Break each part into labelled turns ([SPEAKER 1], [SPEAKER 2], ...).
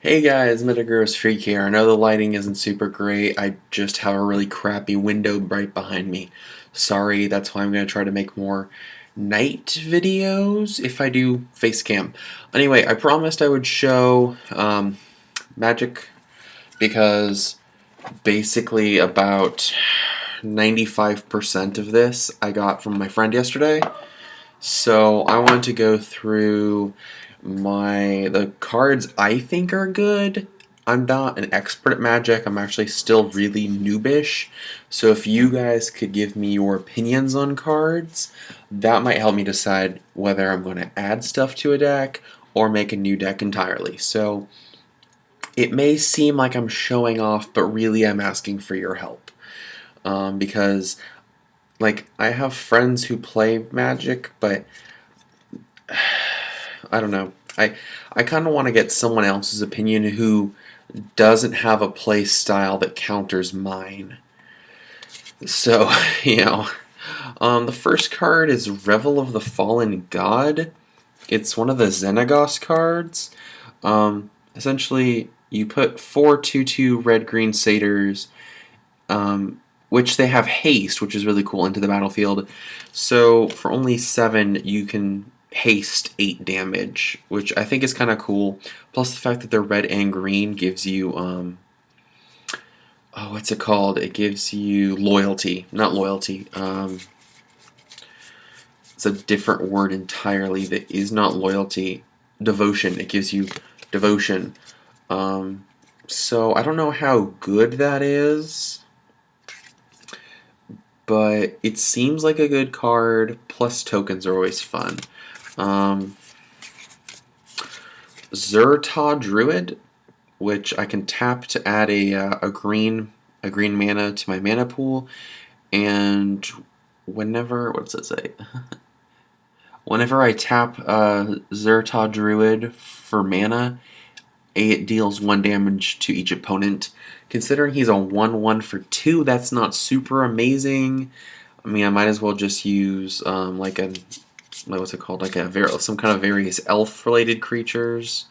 [SPEAKER 1] Hey guys, Metagross Freak here. I know the lighting isn't super great. I just have a really crappy window right behind me. Sorry, that's why I'm going to try to make more night videos if I do face cam. Anyway, I promised I would show Magic because basically about 95% of this I got from my friend yesterday. So I want to go through the cards I think are good. I'm not an expert at Magic. I'm actually still really noobish. So if you guys could give me your opinions on cards, that might help me decide whether I'm going to add stuff to a deck or make a new deck entirely. So it may seem like I'm showing off, but really I'm asking for your help. Because like I have friends who play Magic, but I don't know. I kind of want to get someone else's opinion who doesn't have a play style that counters mine. So, the first card is Revel of the Fallen God. It's one of the Xenagos cards. Essentially, you put 4 2/2 red-green satyrs, which they have haste, which is really cool, into the battlefield. So for only 7, you can haste 8 damage, which I think is kind of cool. Plus the fact that they're red and green gives you, what's it called? It gives you loyalty. Not loyalty. It's a different word entirely that is not loyalty. Devotion. It gives you devotion. So I don't know how good that is, but it seems like a good card, plus tokens are always fun. Zerta Druid, which I can tap to add a green mana to my mana pool, and what does it say? Whenever I tap Zerta Druid for mana, it deals 1 damage to each opponent. Considering he's a 1/1 for 2, that's not super amazing. I mean, I might as well just use what's it called? Some kind of various elf-related creatures,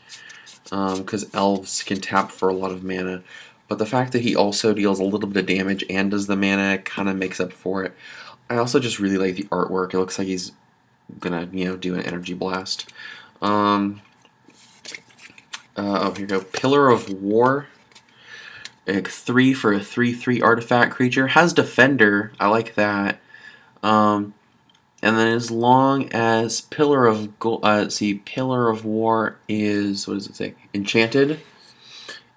[SPEAKER 1] because elves can tap for a lot of mana. But the fact that he also deals a little bit of damage and does the mana kind of makes up for it. I also just really like the artwork. It looks like he's gonna, do an energy blast. Here we go. Pillar of War. 3 for a 3/3 artifact creature. Has Defender. I like that. And then as long as Pillar of Pillar of War is, what does it say? Enchanted.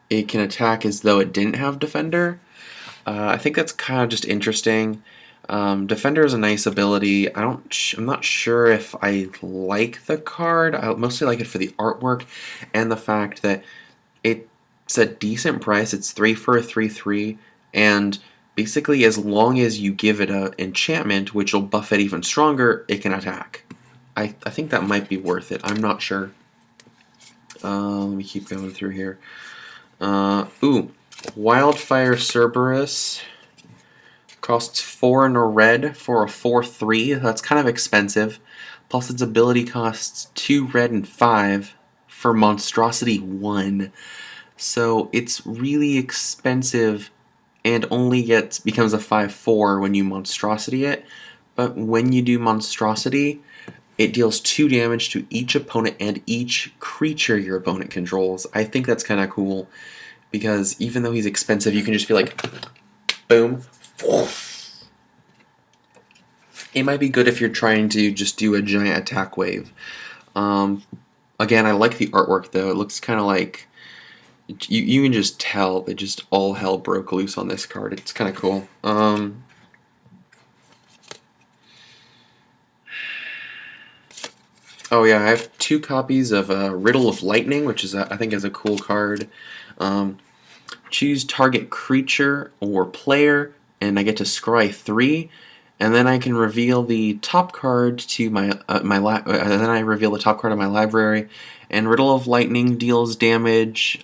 [SPEAKER 1] It can attack as though it didn't have Defender. I think that's kind of just interesting. Defender is a nice ability. I'm not sure if I like the card. I mostly like it for the artwork and the fact that it's a decent price. It's 3 for a 3/3, and basically as long as you give it an enchantment, which will buff it even stronger, it can attack. I think that might be worth it. I'm not sure. Let me keep going through here. Wildfire Cerberus. Costs 4 and a red for a 4/3. That's kind of expensive. Plus its ability costs 2 red and 5 for Monstrosity 1. So it's really expensive and only becomes a 5/4 when you Monstrosity it. But when you do Monstrosity, it deals 2 damage to each opponent and each creature your opponent controls. I think that's kind of cool because even though he's expensive, you can just be like, boom. It might be good if you're trying to just do a giant attack wave. Again, I like the artwork though. It looks kind of like you can just tell that just all hell broke loose on this card. It's kind of cool. Oh yeah, I have 2 copies of Riddle of Lightning, which is I think is a cool card. Choose target creature or player, and I get to scry 3, and then I can reveal the top card to then I reveal the top card of my library, and Riddle of Lightning deals damage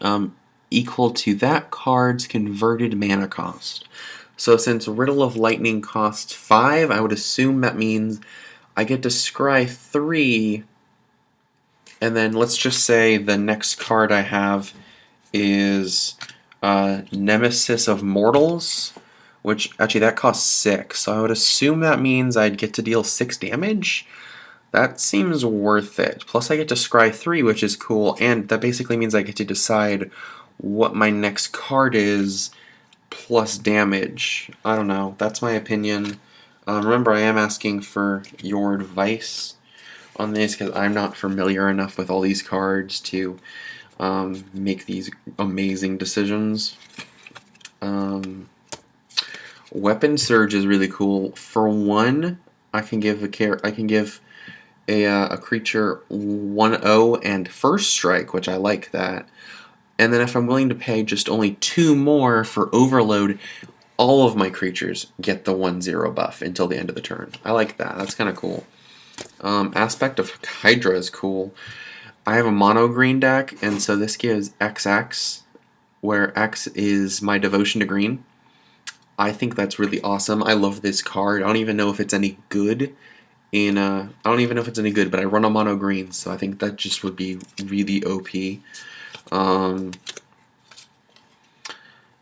[SPEAKER 1] equal to that card's converted mana cost. So since Riddle of Lightning costs 5, I would assume that means I get to scry 3, and then let's just say the next card I have is Nemesis of Mortals, which actually that costs 6, so I would assume that means I'd get to deal 6 damage. That seems worth it. Plus I get to scry 3, which is cool, and that basically means I get to decide what my next card is plus damage. I don't know. That's my opinion. Remember, I am asking for your advice on this because I'm not familiar enough with all these cards to make these amazing decisions. Weapon Surge is really cool. For 1, I can give a creature 1/0 and First Strike, which I like that. And then if I'm willing to pay just only 2 more for Overload, all of my creatures get the 1/0 buff until the end of the turn. I like that. That's kind of cool. Aspect of Hydra is cool. I have a mono green deck, and so this gives XX, where X is my devotion to green. I think that's really awesome. I love this card. I don't even know if it's any good. I don't even know if it's any good, but I run a mono green, so I think that just would be really OP.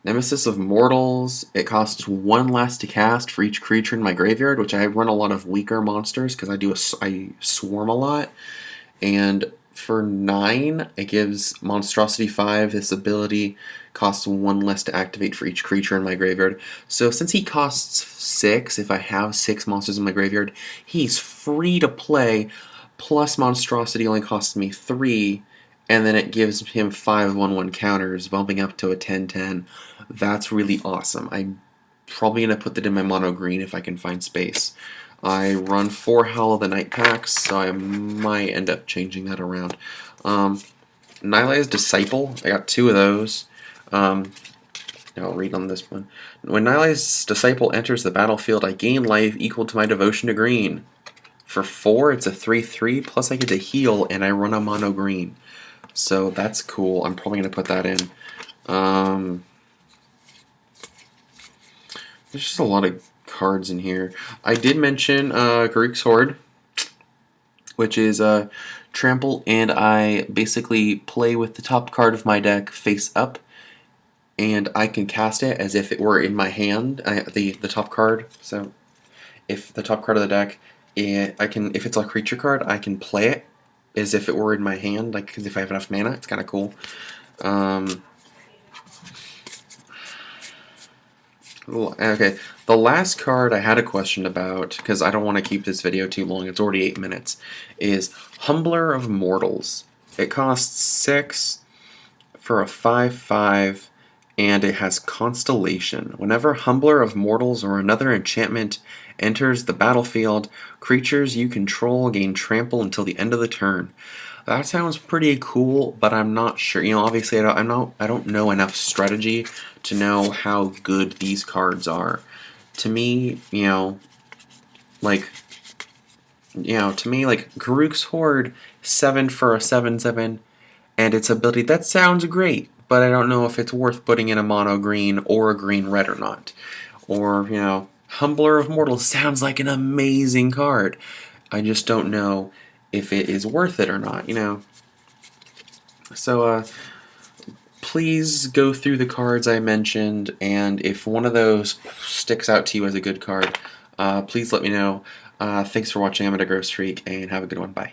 [SPEAKER 1] Nemesis of Mortals, it costs 1 less to cast for each creature in my graveyard, which I run a lot of weaker monsters because I swarm a lot. And for 9, it gives Monstrosity 5 this ability, costs 1 less to activate for each creature in my graveyard. So since he costs 6, if I have 6 monsters in my graveyard, he's free to play, plus Monstrosity only costs me 3, and then it gives him 5 1/1 counters, bumping up to a 10/10. That's really awesome. I'm probably going to put that in my mono green if I can find space. I run 4 Howl of the Night packs, so I might end up changing that around. Nyla's Disciple, I got 2 of those. I'll read on this one. When Nyla's Disciple enters the battlefield, I gain life equal to my devotion to green. For 4, it's a 3/3, plus I get to heal, and I run a mono green. So that's cool. I'm probably going to put that in. There's just a lot of cards in here. I did mention Garruk's Horde, which is trample, and I basically play with the top card of my deck face up, and I can cast it as if it were in my hand, the top card. So if the top card of the deck, if it's a creature card, I can play it as if it were in my hand, like, because if I have enough mana. It's kind of cool. Okay, the last card I had a question about, because I don't want to keep this video too long, it's already 8 minutes, is Humbler of Mortals. It costs 6 for a 5/5, and it has Constellation. Whenever Humbler of Mortals or another enchantment enters the battlefield, creatures you control gain trample until the end of the turn. That sounds pretty cool, but I'm not sure. Obviously, I don't know enough strategy to know how good these cards are. To me, like Garruk's Horde, 7 for a 7/7, and its ability, that sounds great, but I don't know if it's worth putting in a mono green or a green red or not. Or, Humbler of Mortals sounds like an amazing card. I just don't know if it is worth it or not, So, please go through the cards I mentioned, and if one of those sticks out to you as a good card, please let me know. Thanks for watching. I'm at a Gross Freak, and have a good one. Bye.